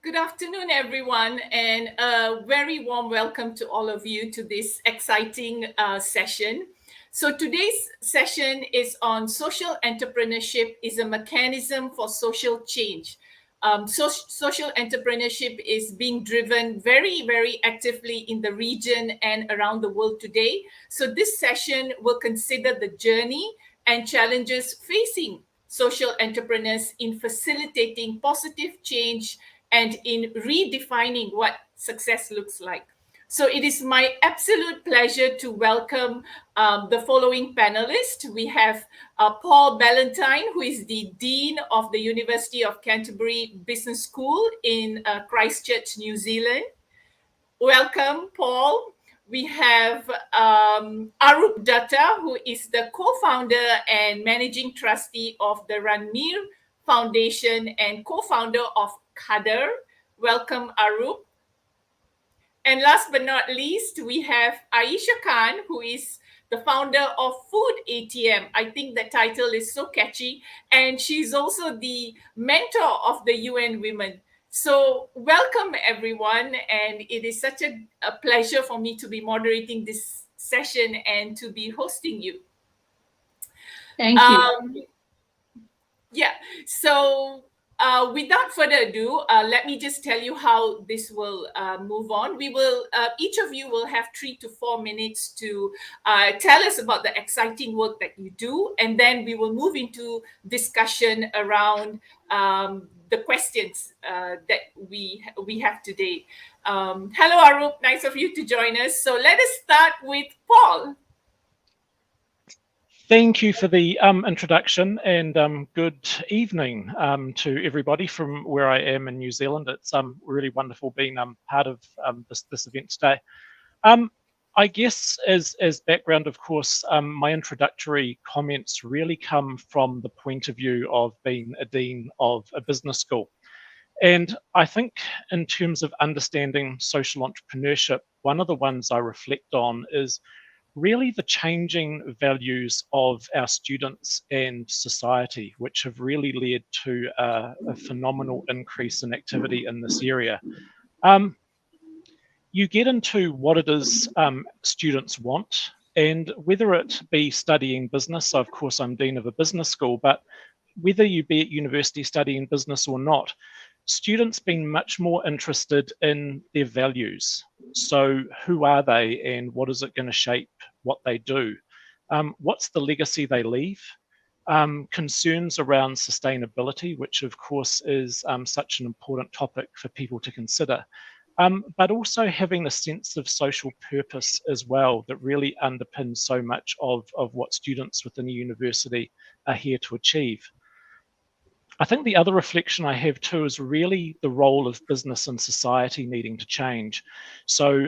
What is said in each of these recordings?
Good afternoon, everyone, and a very warm welcome to all of you to this exciting session. So today's session is on social entrepreneurship is a mechanism for social change. Social entrepreneurship is being driven very actively in the region and around the world today. So this session will consider the journey and challenges facing social entrepreneurs in facilitating positive change and in redefining what success looks like. So it is my absolute pleasure to welcome the following panelists. We have Paul Ballantine, who is the Dean of the University of Canterbury Business School in Christchurch, New Zealand. Welcome, Paul. We have Arup Datta, who is the co-founder and managing trustee of the RANMIR Foundation and co-founder of KHADDER. Welcome, Arup. And last but not least, we have Aisha Khan, who is the founder of Food ATM. I think the title is so catchy. And she's also the mentor of the UN Women. So welcome, everyone. And it is such a pleasure for me to be moderating this session and to be hosting you. Thank you. Yeah, so without further ado, let me just tell you how this will move on. We will, each of you will have 3 to 4 minutes to tell us about the exciting work that you do, and then we will move into discussion around the questions that we have today. Hello, Arup, nice of you to join us. So let us start with Paul. Thank you for the introduction, and good evening to everybody from where I am in New Zealand. It's really wonderful being part of this event today. I guess as background, of course, my introductory comments really come from the point of view of being a dean of a business school. And I think in terms of understanding social entrepreneurship, one of the ones I reflect on is really the changing values of our students and society, which have really led to a phenomenal increase in activity in this area. You get into what it is students want, and whether it be studying business, so of course I'm dean of a business school, but whether you be at university studying business or not, students been much more interested in their values. So who are they and what is it going to shape what they do? What's the legacy they leave? Concerns around sustainability, which of course is such an important topic for people to consider. But also having a sense of social purpose as well that really underpins so much of what students within a university are here to achieve. I think the other reflection I have too is really the role of business and society needing to change. So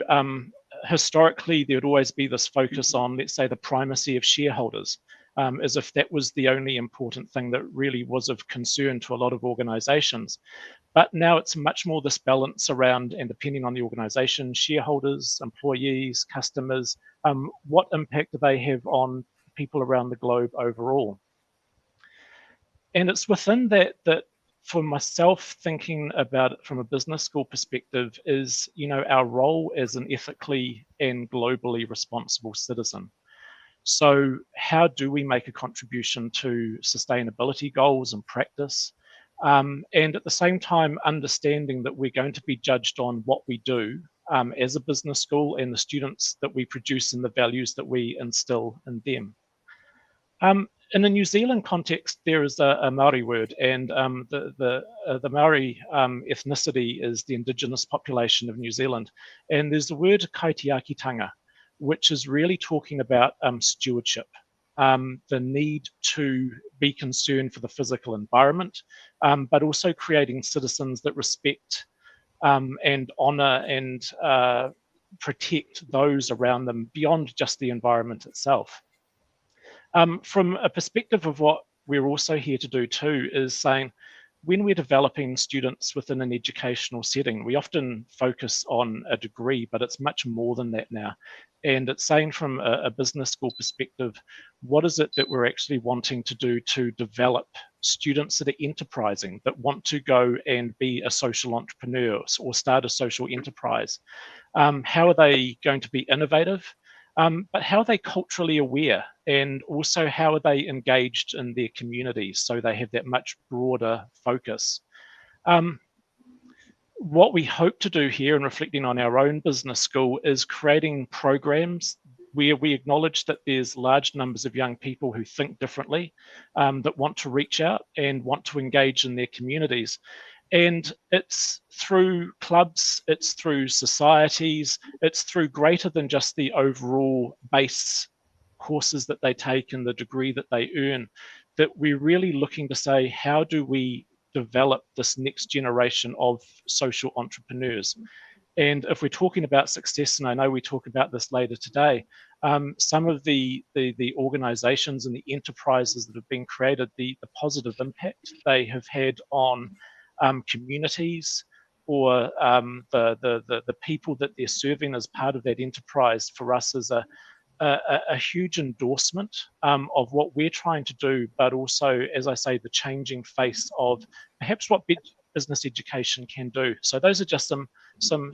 historically, there would always be this focus on, let's say, the primacy of shareholders, as if that was the only important thing that really was of concern to a lot of organizations. But now it's much more this balance around, and depending on the organization, shareholders, employees, customers, what impact do they have on people around the globe overall? And it's within that for myself, thinking about it from a business school perspective is, our role as an ethically and globally responsible citizen. So how do we make a contribution to sustainability goals and practice? And at the same time, understanding that we're going to be judged on what we do as a business school and the students that we produce and the values that we instill in them. In the New Zealand context, there is a Maori word, and the Maori ethnicity is the indigenous population of New Zealand. And there's the word kaitiakitanga, which is really talking about stewardship, the need to be concerned for the physical environment, but also creating citizens that respect and honour and protect those around them beyond just the environment itself. From a perspective of what we're also here to do too is saying when we're developing students within an educational setting, we often focus on a degree, but it's much more than that now. And it's saying from a business school perspective, what is it that we're actually wanting to do to develop students that are enterprising, that want to go and be a social entrepreneur or start a social enterprise? How are they going to be innovative? But how are they culturally aware? And also how are they engaged in their communities so they have that much broader focus? What we hope to do here, and reflecting on our own business school, is creating programs where we acknowledge that there's large numbers of young people who think differently, that want to reach out and want to engage in their communities. And it's through clubs, it's through societies, it's through greater than just the overall base courses that they take and the degree that they earn, that we're really looking to say, how do we develop this next generation of social entrepreneurs? And if we're talking about success, and I know we talk about this later today, some of the organizations and the enterprises that have been created, the positive impact they have had on communities, or the people that they're serving as part of that enterprise, for us is a huge endorsement of what we're trying to do, but also, as I say, the changing face of perhaps what business education can do. So those are just some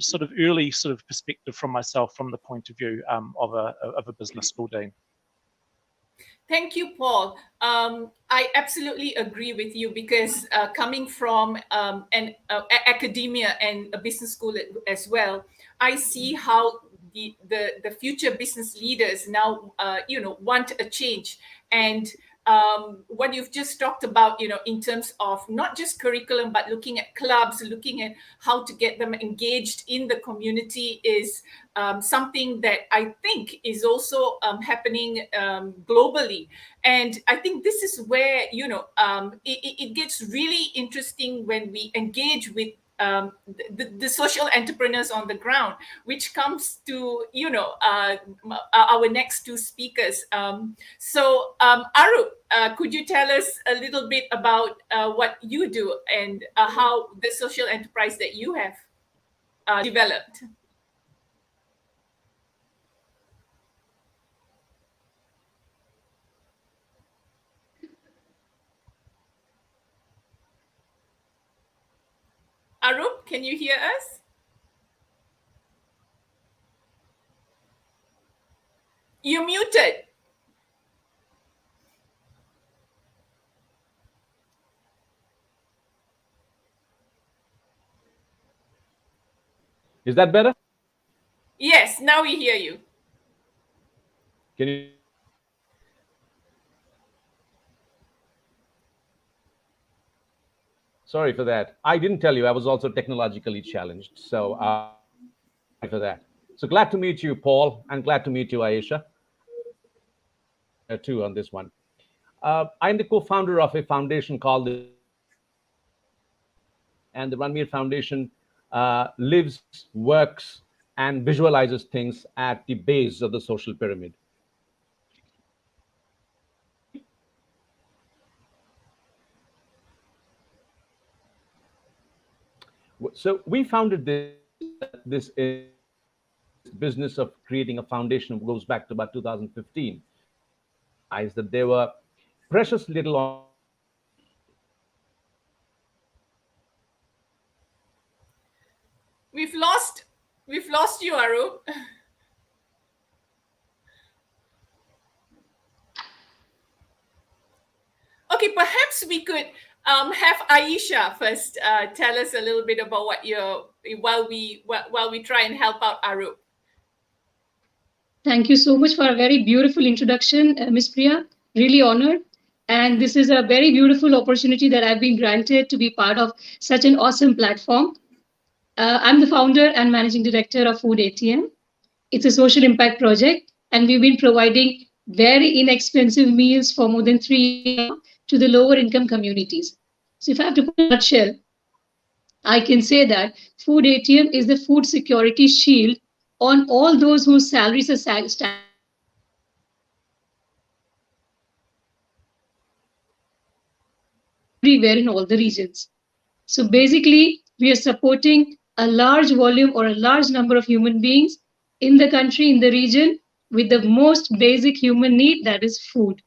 sort of early sort of perspective from myself from the point of view of a business school dean. Thank you, Paul. I absolutely agree with you, because coming from academia and a business school as well, I see how the future business leaders now, want a change. And what you've just talked about, in terms of not just curriculum, but looking at clubs, looking at how to get them engaged in the community, is something that I think is also happening globally. And I think this is where, it gets really interesting when we engage with the social entrepreneurs on the ground, which comes to our next two speakers. So Arup, could you tell us a little bit about what you do and how the social enterprise that you have developed? Arup, can you hear us? You're muted. Is that better? Yes, now we hear you. Can you? Sorry for that. I didn't tell you I was also technologically challenged. So sorry for that. So glad to meet you, Paul, and glad to meet you, Ayesha, too, on this one. I'm the co-founder of a foundation called and the RANMIR Foundation lives, works, and visualizes things at the base of the social pyramid. So we founded this business of creating a foundation goes back to about 2015. Is that there were precious little. We've lost you, Arup. Okay, perhaps we could have Ayesha first tell us a little bit about what while we try and help out Arup. Thank you so much for a very beautiful introduction, Ms. Priya. Really honored. And this is a very beautiful opportunity that I've been granted to be part of such an awesome platform. I'm the founder and managing director of Food ATM. It's a social impact project, and we've been providing very inexpensive meals for more than 3 years to the lower income communities. So if I have to put in a nutshell, I can say that Food ATM is the food security shield on all those whose salaries are everywhere in all the regions. So basically, we are supporting a large volume or a large number of human beings in the country, in the region, with the most basic human need, that is food.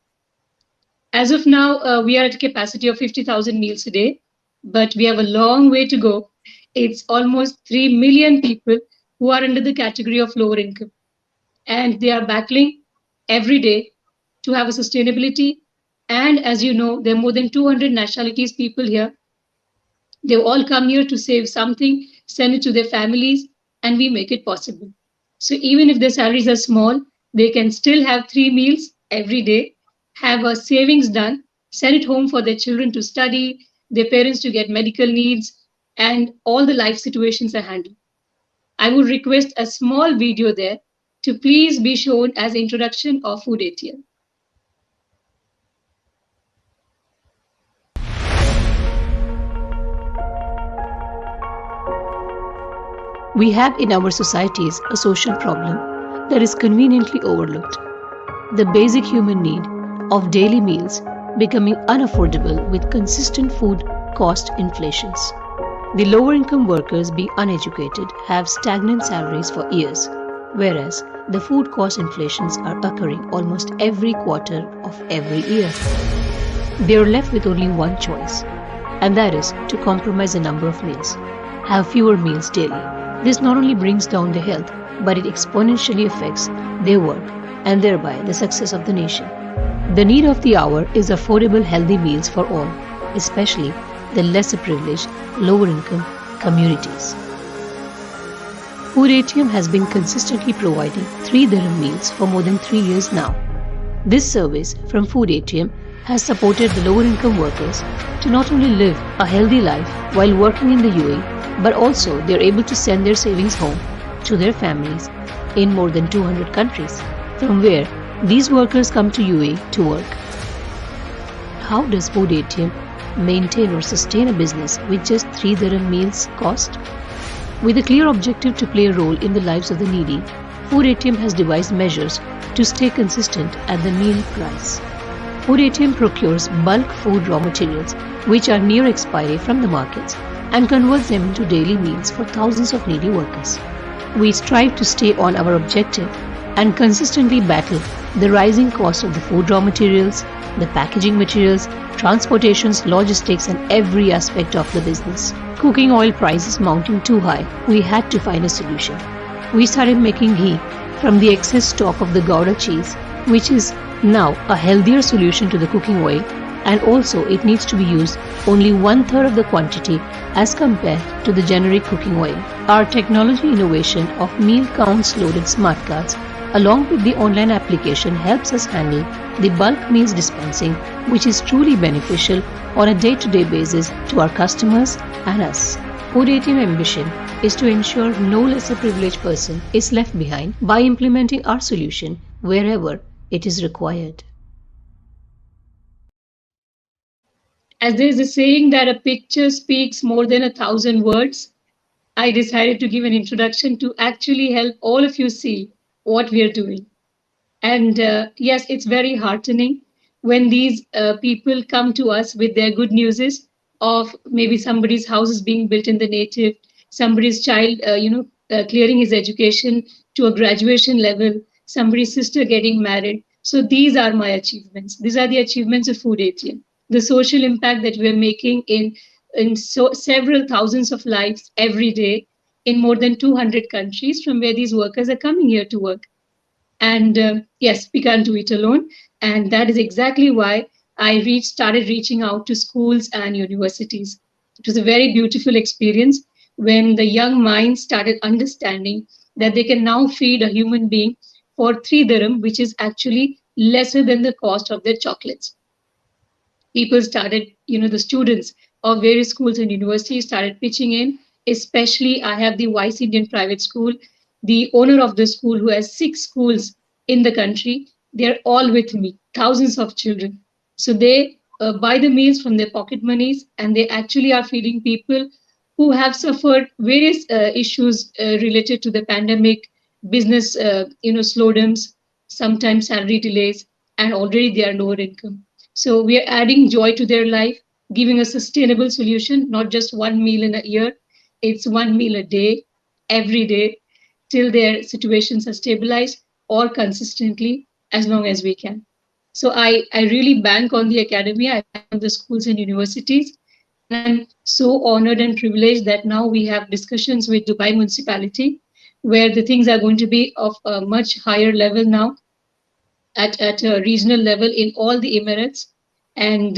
As of now, we are at a capacity of 50,000 meals a day, but we have a long way to go. It's almost 3 million people who are under the category of lower income, and they are battling every day to have a sustainability. And as you know, there are more than 200 nationalities people here. They all come here to save something, send it to their families, and we make it possible. So even if their salaries are small, they can still have 3 meals every day, have a savings done, send it home for their children to study, their parents to get medical needs, and all the life situations are handled. I would request a small video there to please be shown as introduction of Food ATM. We have in our societies a social problem that is conveniently overlooked. The basic human need of daily meals becoming unaffordable with consistent food cost inflations. The lower income workers, being uneducated, have stagnant salaries for years, whereas the food cost inflations are occurring almost every quarter of every year. They are left with only one choice, and that is to compromise the number of meals, have fewer meals daily. This not only brings down their health, but it exponentially affects their work and thereby the success of the nation. The need of the hour is affordable healthy meals for all, especially the lesser privileged, lower income communities. Food ATM has been consistently providing 3 dirham meals for more than 3 years now. This service from Food ATM has supported the lower income workers to not only live a healthy life while working in the UAE, but also they are able to send their savings home to their families in more than 200 countries, from where these workers come to UAE to work. How does Food ATM maintain or sustain a business with just 3 dirham meals cost? With a clear objective to play a role in the lives of the needy, Food ATM has devised measures to stay consistent at the meal price. Food ATM procures bulk food raw materials which are near expiry from the markets and converts them into daily meals for thousands of needy workers. We strive to stay on our objective and consistently battle the rising cost of the food raw materials, the packaging materials, transportations, logistics, and every aspect of the business. Cooking oil prices mounting too high, we had to find a solution. We started making ghee from the excess stock of the Gouda cheese, which is now a healthier solution to the cooking oil, and also it needs to be used only 1/3 of the quantity as compared to the generic cooking oil. Our technology innovation of meal counts loaded smart cards along with the online application helps us handle the bulk meals dispensing, which is truly beneficial on a day-to-day basis to our customers and us. Food ATM ambition is to ensure no lesser privileged person is left behind by implementing our solution wherever it is required. As there is a saying that a picture speaks more than 1,000 words, I decided to give an introduction to actually help all of you see what we are doing. And yes, it's very heartening when these people come to us with their good news of maybe somebody's house is being built in the native, somebody's child, clearing his education to a graduation level, somebody's sister getting married. So these are my achievements. These are the achievements of Food ATM. The social impact that we're making in several thousands of lives every day in more than 200 countries from where these workers are coming here to work. And yes, we can't do it alone. And that is exactly why I started reaching out to schools and universities. It was a very beautiful experience when the young minds started understanding that they can now feed a human being for 3 dirham, which is actually lesser than the cost of their chocolates. People started, the students of various schools and universities started pitching in. Especially, I have the Vice Indian Private School, the owner of the school who has 6 schools in the country. They're all with me, thousands of children. So they buy the meals from their pocket monies, and they actually are feeding people who have suffered various issues related to the pandemic, business, slowdowns, sometimes salary delays, and already they are lower income. So we are adding joy to their life. giving a sustainable solution, not just one meal in a year, it's one meal a day, every day, till their situations are stabilized or consistently as long as we can. So I really bank on the academia, I bank on the schools and universities. And I'm so honored and privileged that now we have discussions with Dubai municipality, where the things are going to be of a much higher level now at a regional level in all the Emirates. And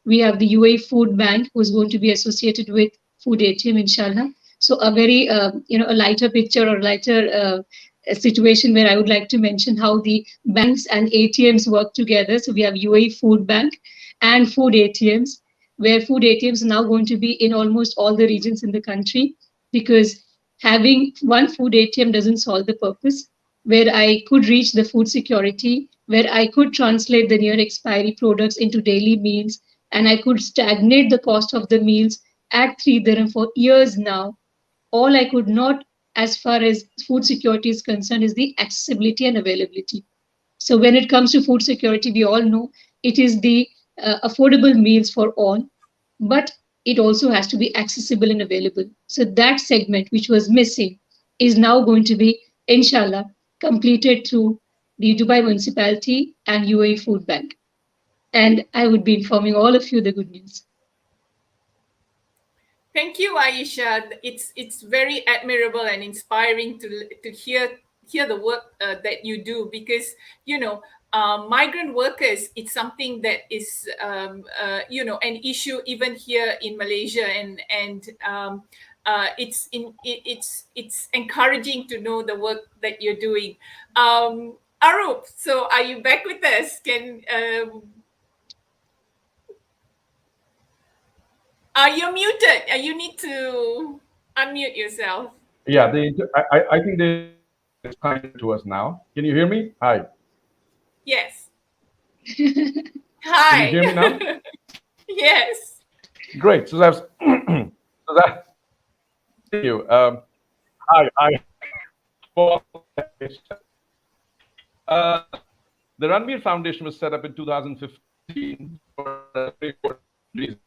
we have the UAE Food Bank, who's going to be associated with Food ATM, inshallah. So a very, a lighter picture or lighter a situation where I would like to mention how the banks and ATMs work together. So we have UAE Food Bank and Food ATMs, where food ATMs are now going to be in almost all the regions in the country, because having one food ATM doesn't solve the purpose. Where I could reach the food security, where I could translate the near expiry products into daily meals, and I could stagnate the cost of the meals at 3 dirham for years now. All I could not, as far as food security is concerned, is the accessibility and availability. So when it comes to food security, we all know it is the affordable meals for all, but it also has to be accessible and available. So that segment which was missing is now going to be, inshallah, completed through the Dubai municipality and UAE Food Bank. And I would be informing all of you the good news. Thank you, Ayesha. It's very admirable and inspiring to hear the work that you do, because migrant workers, it's something that is an issue even here in Malaysia, and it's encouraging to know the work that you're doing. Arup, so are you back with us? You're muted. You need to unmute yourself. Yeah, I think they is kind to us now. Can you hear me? Hi. Yes. Can you Hi. hear me now? Yes. Great. So that's so that. Thank you. Hi. Paul. The RANMIR Foundation was set up in 2015 for a very important reason.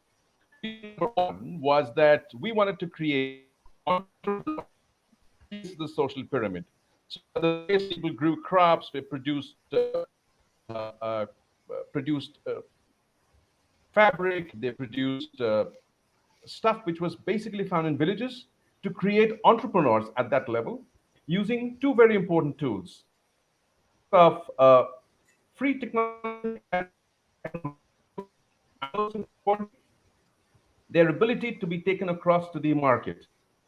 Number one was that we wanted to create the social pyramid. So the ways people grew crops, they produced fabric, they produced stuff which was basically found in villages, to create entrepreneurs at that level using two very important tools of free technology and most importantly, their ability to be taken across to the market.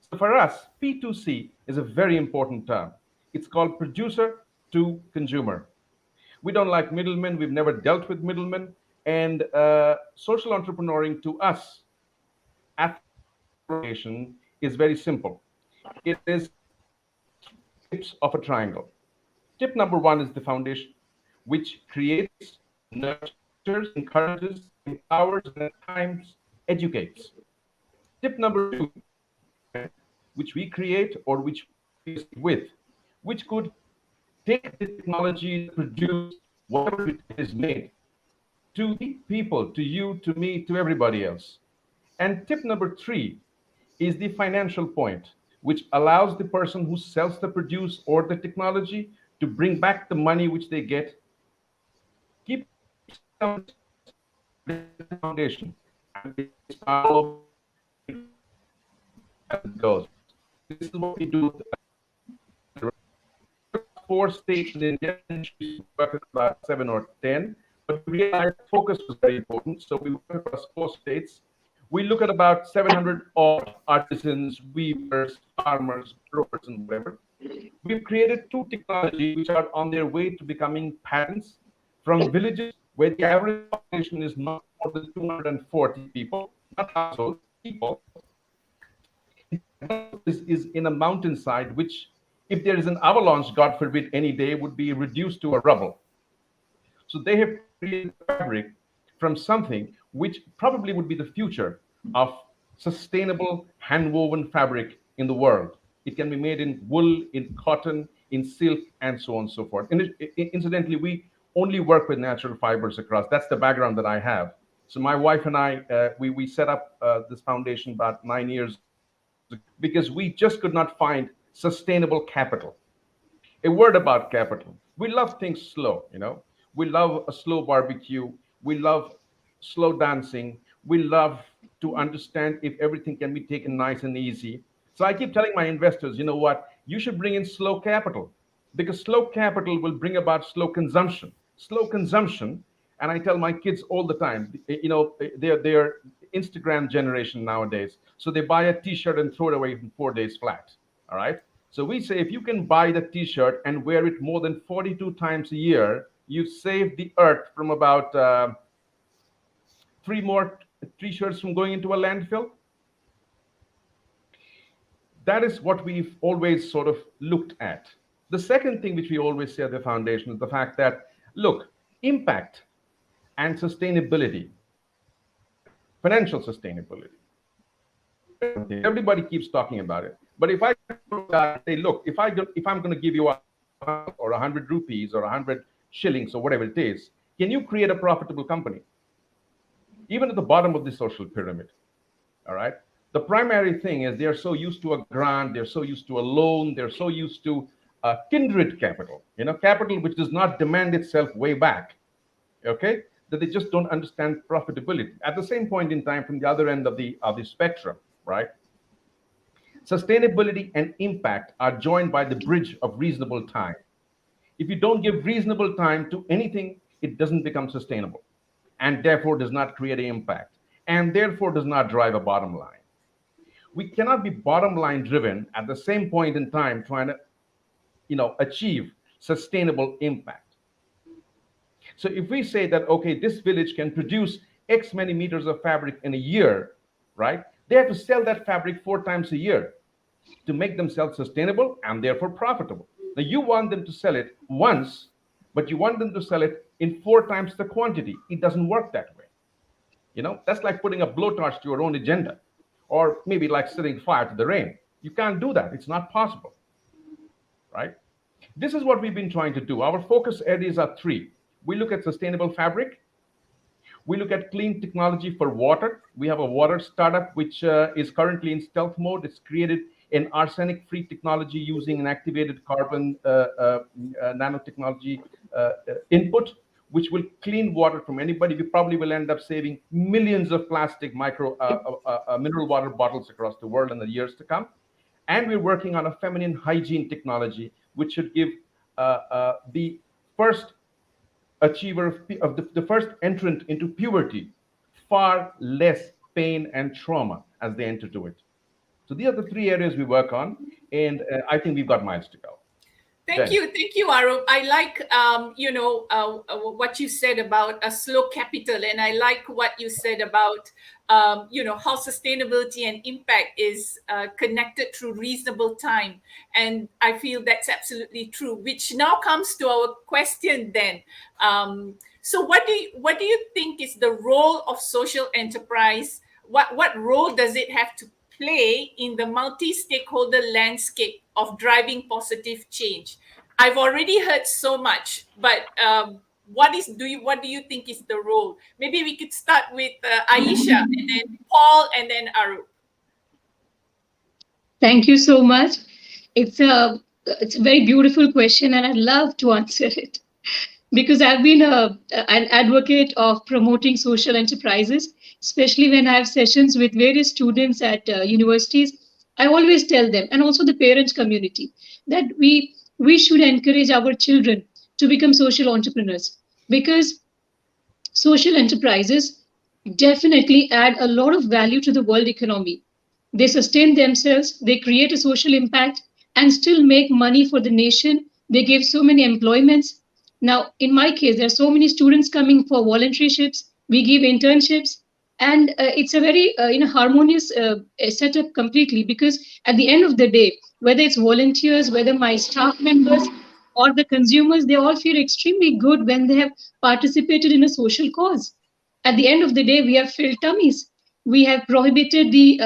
So for us, P2C is a very important term. It's called producer to consumer. We don't like middlemen. We've never dealt with middlemen. And social entrepreneuring to us at foundation is very simple. It is tips of a triangle. Tip number one is the foundation, which creates, nurtures, encourages, empowers, and at times educates. Tip number two, which we create or which we with, which could take the technology, produce whatever it is made to the people, to you, to me, to everybody else. And tip number three is the financial point, which allows the person who sells the produce or the technology to bring back the money which they get, keep the foundation, and it's all as it goes. This is what we do. 4 states in India, we work with about 7 or 10, but we realized focus was very important. So we work across 4 states. We look at about 700 odd artisans, weavers, farmers, growers, and whatever. We've created two technologies which are on their way to becoming patents from villages where the average population is not more than 240 people, not households, people. Is in a mountainside, which, if there is an avalanche, God forbid, any day, would be reduced to a rubble. So they have created fabric from something which probably would be the future of sustainable hand-woven fabric in the world. It can be made in wool, in cotton, in silk, and so on and so forth. And incidentally, we only work with natural fibers across. That's the background that I have. So my wife and I, we set up this foundation about 9 years ago because we just could not find sustainable capital. A word about capital. We love things slow, you know. We love a slow barbecue. We love slow dancing. We love to understand if everything can be taken nice and easy. So I keep telling my investors, you know what? You should bring in slow capital because slow capital will bring about slow consumption. Slow consumption, and I tell my kids all the time, you know, they're Instagram generation nowadays. So they buy a T-shirt and throw it away in 4 days flat. All right. So we say if you can buy the T-shirt and wear it more than 42 times a year, you've saved the earth from about three more T-shirts from going into a landfill. That is what we've always sort of looked at. The second thing which we always say at the foundation is the fact that, look, impact and sustainability, financial sustainability, everybody keeps talking about it. But if I say, look, if I'm going to give you or 100 rupees or 100 shillings or whatever it is, can you create a profitable company? Even at the bottom of the social pyramid, all right? The primary thing is they're so used to a grant, they're so used to a loan, they're so used to kindred capital, you know, capital which does not demand itself way back, okay? That they just don't understand profitability. At the same point in time, from the other end of the spectrum, right? Sustainability and impact are joined by the bridge of reasonable time. If you don't give reasonable time to anything, it doesn't become sustainable and therefore does not create an impact and therefore does not drive a bottom line. We cannot be bottom line driven at the same point in time trying to, you know, achieve sustainable impact. So if we say that, okay, this village can produce X many meters of fabric in a year, right? They have to sell that fabric 4 times a year to make themselves sustainable and therefore profitable. Now you want them to sell it once, but you want them to sell it in 4 times the quantity. It doesn't work that way. You know, that's like putting a blowtorch to your own agenda, or maybe like setting fire to the rain. You can't do that. It's not possible, right? This is what we've been trying to do. Our focus areas are 3. We look at sustainable fabric. We look at clean technology for water. We have a water startup which is currently in stealth mode. It's created an arsenic-free technology using an activated carbon nanotechnology input, which will clean water from anybody. We probably will end up saving millions of plastic mineral water bottles across the world in the years to come. And we're working on a feminine hygiene technology, which should give the first achiever of the first entrant into puberty far less pain and trauma as they enter to it. So these are the 3 areas we work on, and I think we've got miles to go. Thank you, Arup. I like, what you said about a slow capital, and I like what you said about, how sustainability and impact is connected through reasonable time, and I feel that's absolutely true. Which now comes to our question then. So, what do you think is the role of social enterprise? What role does it have to play in the multi-stakeholder landscape of driving positive change? I've already heard so much, but what do you think is the role? Maybe we could start with Ayesha, and then Paul, and then Arup. Thank you so much. It's a very beautiful question, and I'd love to answer it because I've been an advocate of promoting social enterprises, especially when I have sessions with various students at universities. I always tell them, and also the parent community, that we should encourage our children to become social entrepreneurs, because social enterprises definitely add a lot of value to the world economy. They sustain themselves, they create a social impact, and still make money for the nation. They give so many employments. Now, in my case, there are so many students coming for volunteerships. We give internships, and it's a very harmonious setup completely, because at the end of the day, whether it's volunteers, whether my staff members or the consumers, they all feel extremely good when they have participated in a social cause. At the end of the day, we have filled tummies. We have prohibited the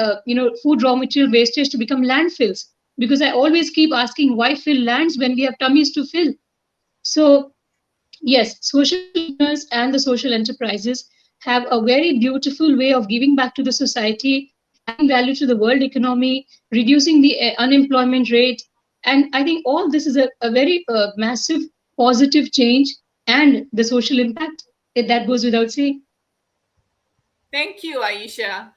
food raw material wastage to become landfills, because I always keep asking, why fill lands when we have tummies to fill? So yes, social entrepreneurs and the social enterprises have a very beautiful way of giving back to the society, adding value to the world economy, reducing the unemployment rate. And I think all this is a very massive positive change and the social impact that goes without saying. Thank you, Aisha.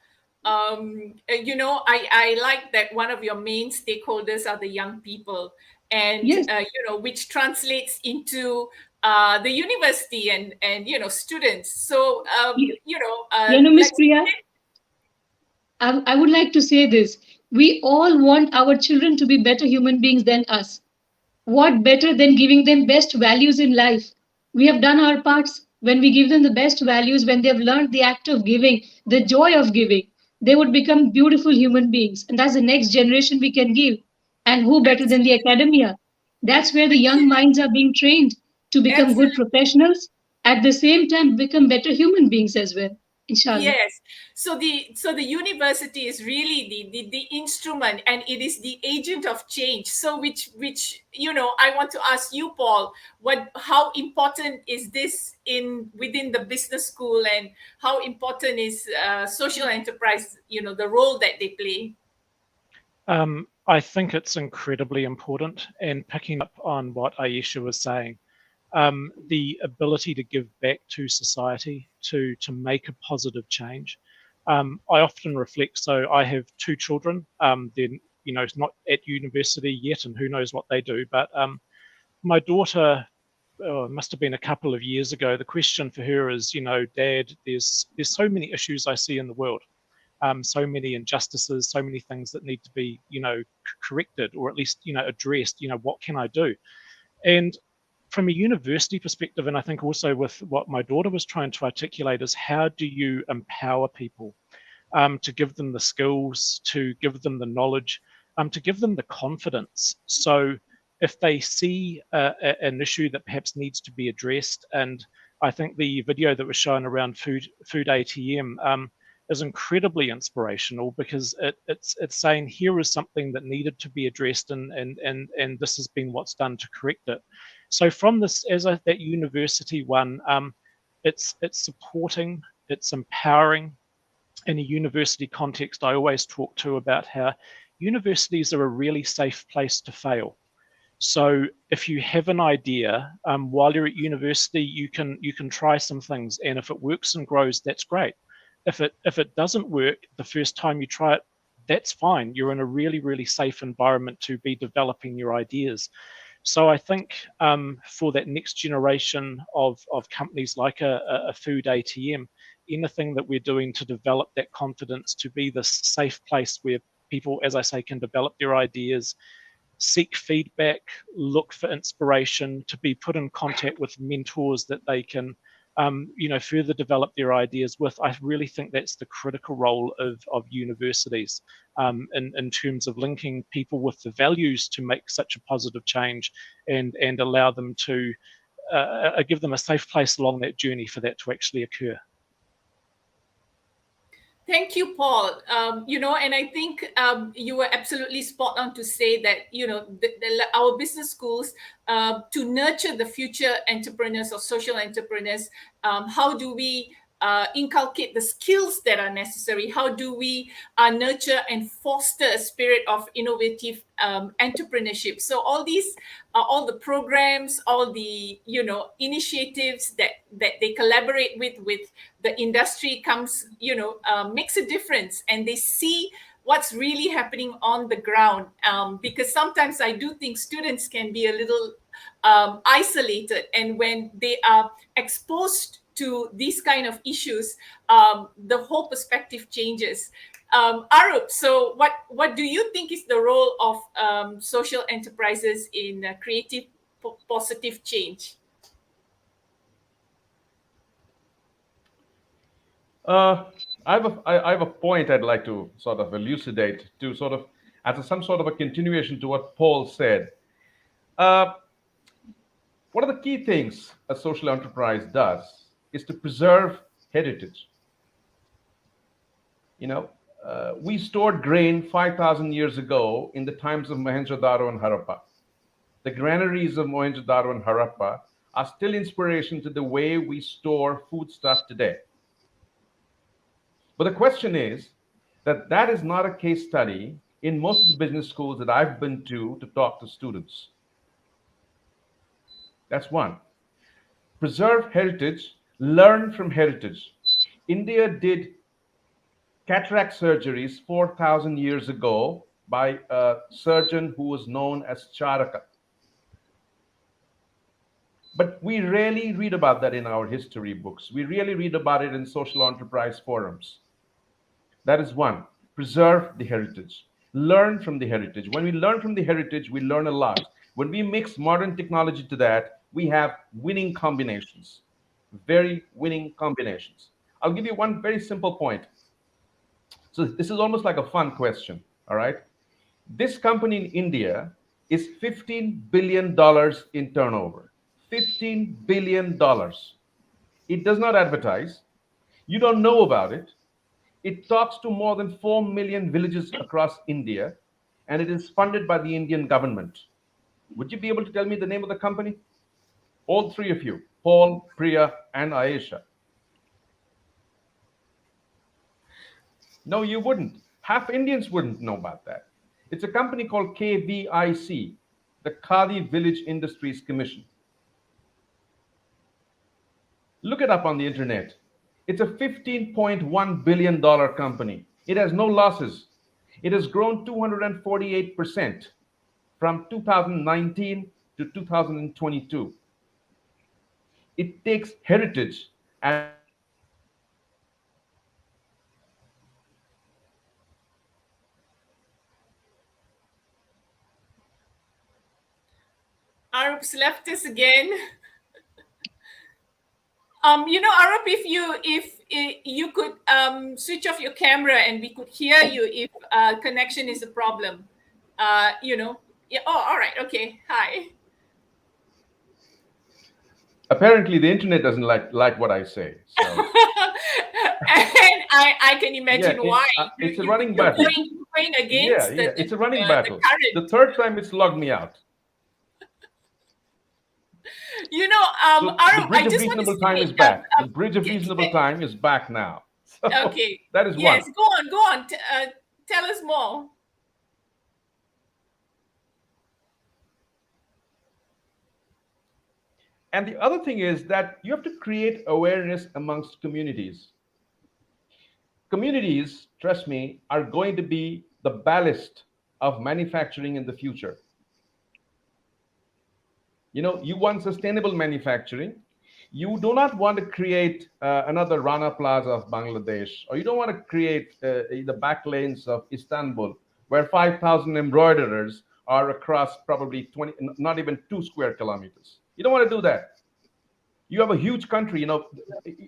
I like that one of your main stakeholders are the young people, and Yes. Which translates into the university and students. So Miss let's. Priya, I would like to say this. We all want our children to be better human beings than us. What better than giving them best values in life? We have done our parts. When we give them the best values, when they have learned the act of giving, the joy of giving, they would become beautiful human beings. And that's the next generation we can give. And who better than the academia? That's where the young minds are being trained to become good Absolutely. professionals, at the same time become better human beings as well. Inshallah. Yes. So the university is really the instrument, and it is the agent of change. So which I want to ask you, Paul, how important is this in within the business school, and how important is social enterprise, the role that they play? I think it's incredibly important, and picking up on what Ayesha was saying, the ability to give back to society, to make a positive change. I often reflect. So I have two children. They're not at university yet, and who knows what they do. But my daughter, must have been a couple of years ago. The question for her is, Dad, there's so many issues I see in the world. So many injustices, so many things that need to be, corrected, or at least, addressed. What can I do? And from a university perspective, and I think also with what my daughter was trying to articulate, is how do you empower people to give them the skills, to give them the knowledge, to give them the confidence. So if they see an issue that perhaps needs to be addressed, and I think the video that was shown around food ATM is incredibly inspirational, because it's saying here is something that needed to be addressed, and this has been what's done to correct it. So from this, that university one, it's supporting, it's empowering. In a university context, I always talk to about how universities are a really safe place to fail. So if you have an idea, while you're at university, you can try some things, and if it works and grows, that's great. If it doesn't work the first time you try it, that's fine. You're in a really, really safe environment to be developing your ideas. So I think for that next generation of companies like a food ATM, anything that we're doing to develop that confidence, to be this safe place where people, as I say, can develop their ideas, seek feedback, look for inspiration, to be put in contact with mentors that they can further develop their ideas with. I really think that's the critical role of universities in terms of linking people with the values to make such a positive change, and allow them to give them a safe place along that journey for that to actually occur. Thank you, Paul. And I think you were absolutely spot on to say that, our business schools, to nurture the future entrepreneurs or social entrepreneurs, how do we inculcate the skills that are necessary? How do we nurture and foster a spirit of innovative entrepreneurship? So all these, all the programs, all the initiatives that they collaborate with the industry comes, makes a difference, and they see what's really happening on the ground. Because sometimes I do think students can be a little isolated, and when they are exposed to these kind of issues, the whole perspective changes. Arup, so what do you think is the role of social enterprises in creative positive change? I have a point I'd like to sort of elucidate, to sort of some sort of a continuation to what Paul said. One of the key things a social enterprise does is to preserve heritage. We stored grain 5,000 years ago in the times of Mohenjo-daro and Harappa. The granaries of Mohenjo-daro and Harappa are still inspiration to the way we store foodstuff today. But the question is that is not a case study in most of the business schools that I've been to talk to students. That's one. Preserve heritage, learn from heritage. India did cataract surgeries 4,000 years ago by a surgeon who was known as Charaka. But we rarely read about that in our history books. We really read about it in social enterprise forums. That is one. Preserve the heritage. Learn from the heritage. When we learn from the heritage, we learn a lot. When we mix modern technology to that, we have winning combinations. Very winning combinations. I'll give you one very simple point. So this is almost like a fun question, all right? This company in India is $15 billion in turnover. $15 billion. It does not advertise. You don't know about it. It talks to more than 4 million villages across India, and it is funded by the Indian government. Would you be able to tell me the name of the company? All three of you, Paul, Priya, and Ayesha. No, you wouldn't. Half Indians wouldn't know about that. It's a company called KVIC, the Khadi Village Industries Commission. Look it up on the internet. It's a $15.1 billion company. It has no losses. It has grown 248% from 2019 to 2022. It takes heritage and Arup's left us again. Arup, if you could switch off your camera and we could hear you if connection is a problem. Yeah. Oh, all right. Okay. Hi. apparently the internet doesn't like what I say. So. And I can imagine why. It's a running battle. Going against it's a running battle. The third time it's logged me out. Arup, the bridge of reasonable time is back. The bridge of reasonable time is back now. So okay. That is one. Yes, go on. Tell us more. And the other thing is that you have to create awareness amongst communities. Communities, trust me, are going to be the ballast of manufacturing in the future. You want sustainable manufacturing. You do not want to create another Rana Plaza of Bangladesh, or you don't want to create the back lanes of Istanbul, where 5,000 embroiderers are across probably 20, not even 2 square kilometers. You don't want to do that. You have a huge country,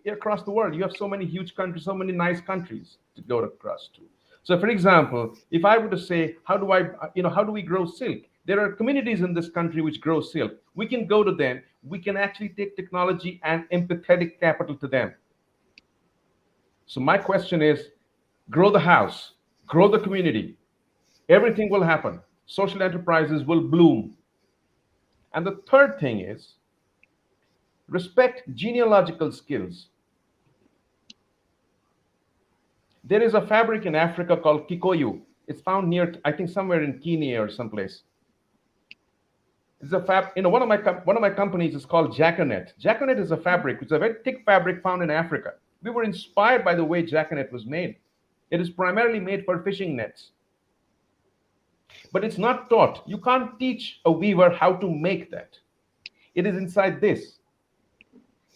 across the world. You have so many huge countries, so many nice countries to go across to. So, for example, if I were to say, how do we grow silk? There are communities in this country which grow silk. We can go to them. We can actually take technology and empathetic capital to them. So my question is, grow the house, grow the community. Everything will happen. Social enterprises will bloom. And the third thing is, respect genealogical skills. There is a fabric in Africa called Kikoyu. It's found near, I think, somewhere in Kenya or someplace. It's a one of my companies is called Jackanet. Jackanet is a fabric. It's a very thick fabric found in Africa. We were inspired by the way Jackanet was made. It is primarily made for fishing nets. But it's not taught. You can't teach a weaver how to make that. It is inside this.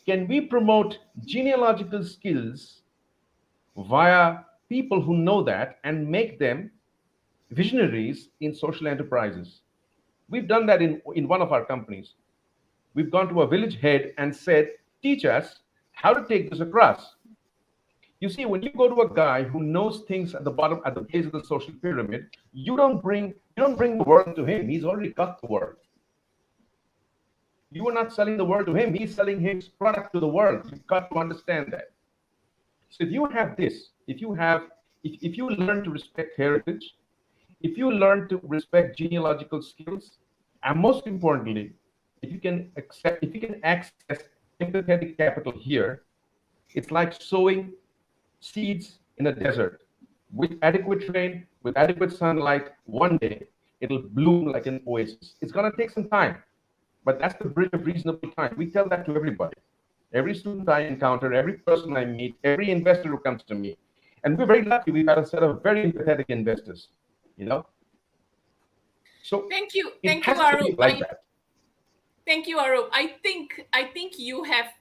Can we promote genealogical skills via people who know that and make them visionaries in social enterprises? We've done that in one of our companies. We've gone to a village head and said, teach us how to take this across. You see, when you go to a guy who knows things at the bottom, at the base of the social pyramid, you don't bring the world to him. He's already got the world. You are not selling the world to him. He's selling his product to the world. You've got to understand that. So if you have this, if you learn to respect heritage, if you learn to respect genealogical skills, and most importantly, if you can access empathetic capital here, it's like sowing seeds in a desert. With adequate rain, with adequate sunlight, one day it'll bloom like an oasis. It's going to take some time, but that's the bridge of reasonable time. We tell that to everybody. Every student I encounter, every person I meet, every investor who comes to me. And we're very lucky. We've had a set of very empathetic investors, you know. So thank you, Arup. Like that. Thank you, Arup. I think you have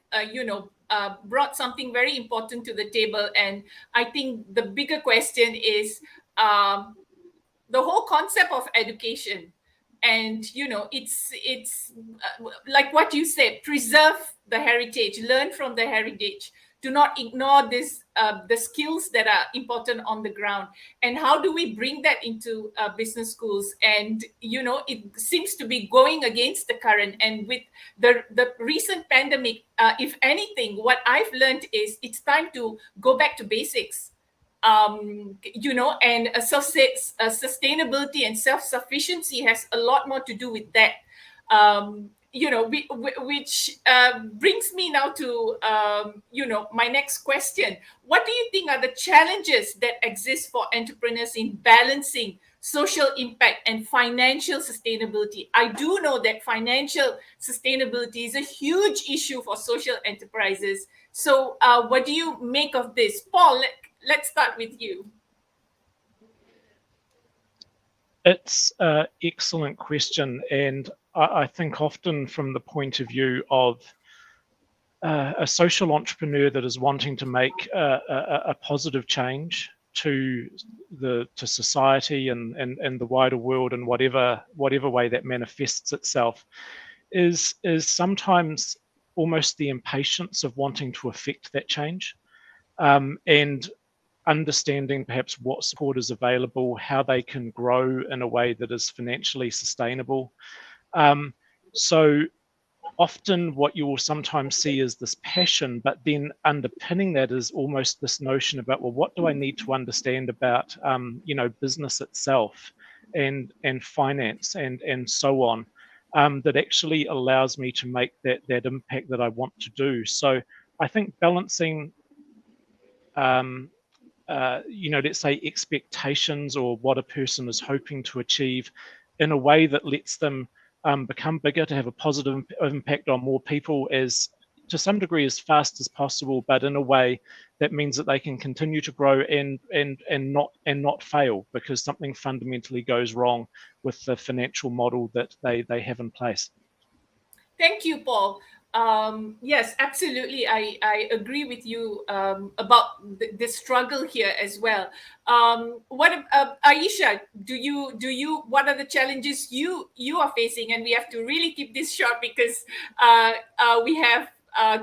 brought something very important to the table, and I think the bigger question is the whole concept of education. And it's like what you said: preserve the heritage, learn from the heritage, do not ignore this the skills that are important on the ground. And how do we bring that into business schools? And it seems to be going against the current. And with the recent pandemic, if anything, what I've learned is it's time to go back to basics. And sustainability and self-sufficiency has a lot more to do with that. Which brings me now to my next question. What do you think are the challenges that exist for entrepreneurs in balancing social impact and financial sustainability? I do know that financial sustainability is a huge issue for social enterprises. So what do you make of this? Paul, let's start with you. It's an excellent question, and I think often from the point of view of a social entrepreneur that is wanting to make a positive change to society and the wider world in whatever way that manifests itself, is sometimes almost the impatience of wanting to affect that change, and understanding perhaps what support is available, how they can grow in a way that is financially sustainable. So often what you will sometimes see is this passion, but then underpinning that is almost this notion about, well, what do I need to understand about business itself and finance and so on, that actually allows me to make that impact that I want to do. So I think balancing let's say expectations or what a person is hoping to achieve in a way that lets them become bigger, to have a positive impact on more people as to some degree as fast as possible, but in a way that means that they can continue to grow and not fail because something fundamentally goes wrong with the financial model that they have in place. Thank you, Paul. Yes, absolutely. I agree with you about the struggle here as well. What Ayesha, what are the challenges you are facing? And we have to really keep this short because we have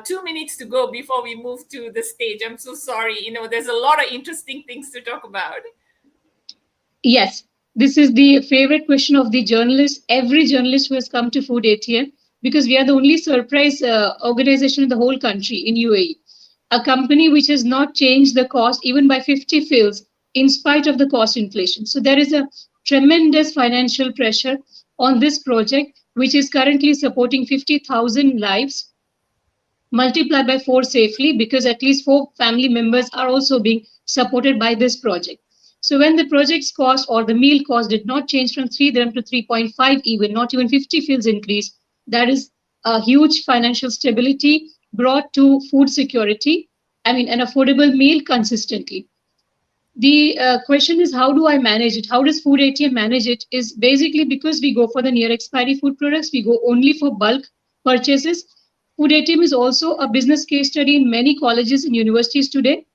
2 minutes to go before we move to the stage. I'm so sorry. There's a lot of interesting things to talk about. Yes, this is the favorite question of the journalist, every journalist who has come to Food ATM, because we are the only surprise organization in the whole country in UAE. A company which has not changed the cost even by 50 fils in spite of the cost inflation. So there is a tremendous financial pressure on this project, which is currently supporting 50,000 lives, multiplied by 4 safely, because at least 4 family members are also being supported by this project. So when the project's cost or the meal cost did not change from 3 dirham to 3.5 even, not even 50 fils increase, that is a huge financial stability brought to food security. I mean, an affordable meal consistently. The question is, how do I manage it? How does Food ATM manage it? Is basically because we go for the near expiry food products, we go only for bulk purchases. Food ATM is also a business case study in many colleges and universities today,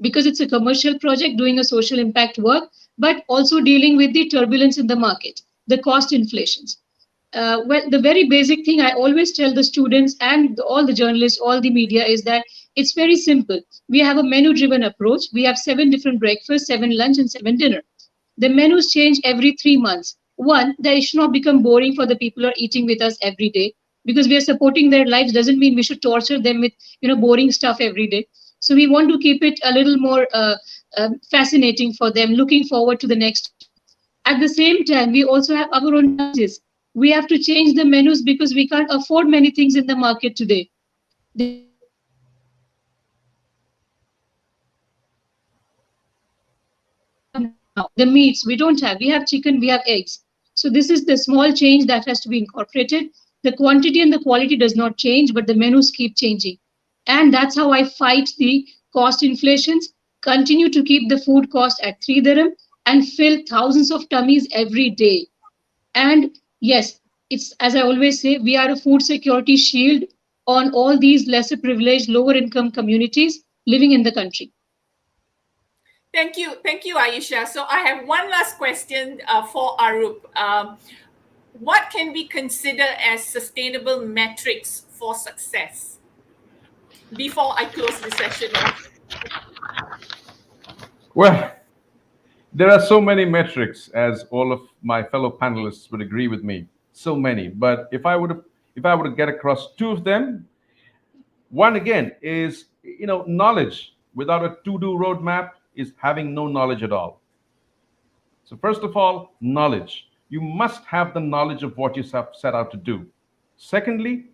because it's a commercial project doing a social impact work, but also dealing with the turbulence in the market, the cost inflations. Well, the very basic thing I always tell the students and all the journalists, all the media, is that it's very simple. We have a menu-driven approach. We have 7 different breakfasts, 7 lunch, and 7 dinner. The menus change every 3 months. One, they should not become boring for the people who are eating with us every day, because we are supporting their lives doesn't mean we should torture them with boring stuff every day. So we want to keep it a little more fascinating for them, looking forward to the next. At the same time, we also have our own challenges. We have to change the menus because we can't afford many things in the market today. The meats we don't have. We have chicken, we have eggs. So this is the small change that has to be incorporated. The quantity and the quality does not change, but the menus keep changing. And that's how I fight the cost inflations, continue to keep the food cost at 3 dirham and fill thousands of tummies every day. And yes, it's as I always say, we are a food security shield on all these lesser privileged, lower income communities living in the country. Thank you, Ayesha. So I have one last question for Arup. What can we consider as sustainable metrics for success? Before I close the session off. Well, there are so many metrics, as all of my fellow panelists would agree with me. So many, but if I were to get across two of them, one again is knowledge. Without a to-do roadmap is having no knowledge at all. So first of all, knowledge. You must have the knowledge of what you set out to do. Secondly,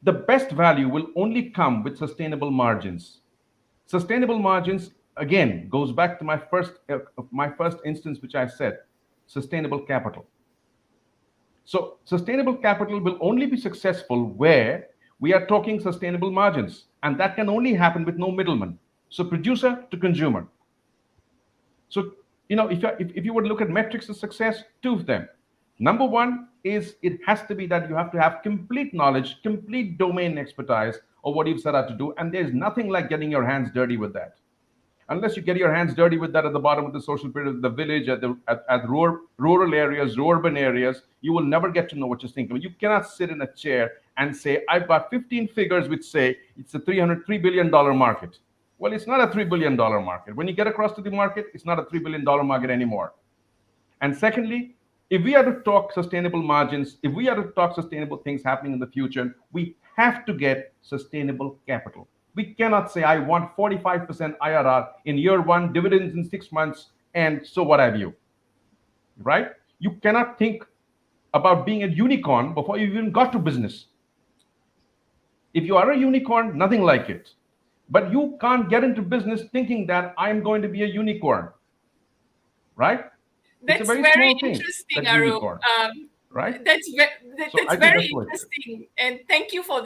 the best value will only come with sustainable margins. Sustainable margins, again, goes back to my first instance, which I said, sustainable capital. So sustainable capital will only be successful where we are talking sustainable margins, and that can only happen with no middleman. So producer to consumer. So if you were to look at metrics of success, two of them. Number one is it has to be that you have to have complete knowledge, complete domain expertise of what you've set out to do, and there's nothing like getting your hands dirty with that. Unless you get your hands dirty with that at the bottom of the social pyramid, the village, at rural areas, urban areas, you will never get to know what you're thinking. You cannot sit in a chair and say, I've got 15 figures which say it's a $3 billion market. Well, it's not a $3 billion market. When you get across to the market, it's not a $3 billion market anymore. And secondly, if we are to talk sustainable margins, if we are to talk sustainable things happening in the future, we have to get sustainable capital. We cannot say, I want 45% IRR in year one, dividends in 6 months, and so what have you, right? You cannot think about being a unicorn before you even got to business. If you are a unicorn, nothing like it. But you can't get into business thinking that I'm going to be a unicorn, right? That's it's a very, very small interesting, thing, Arup. Right? That's So very interesting, and thank you for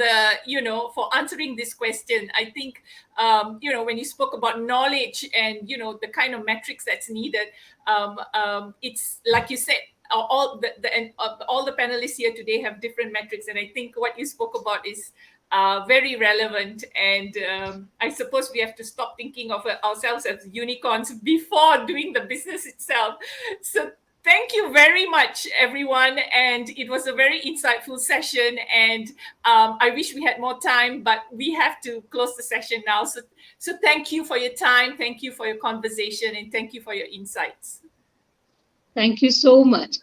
for answering this question. I think when you spoke about knowledge and the kind of metrics that's needed, it's like you said, all the panelists here today have different metrics, and I think what you spoke about is very relevant. And I suppose we have to stop thinking of ourselves as unicorns before doing the business itself. So thank you very much, everyone. And it was a very insightful session. And I wish we had more time, but we have to close the session now. So thank you for your time. Thank you for your conversation. And thank you for your insights. Thank you so much.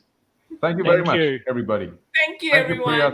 Thank you very much, everybody. Thank you, everyone. Priya.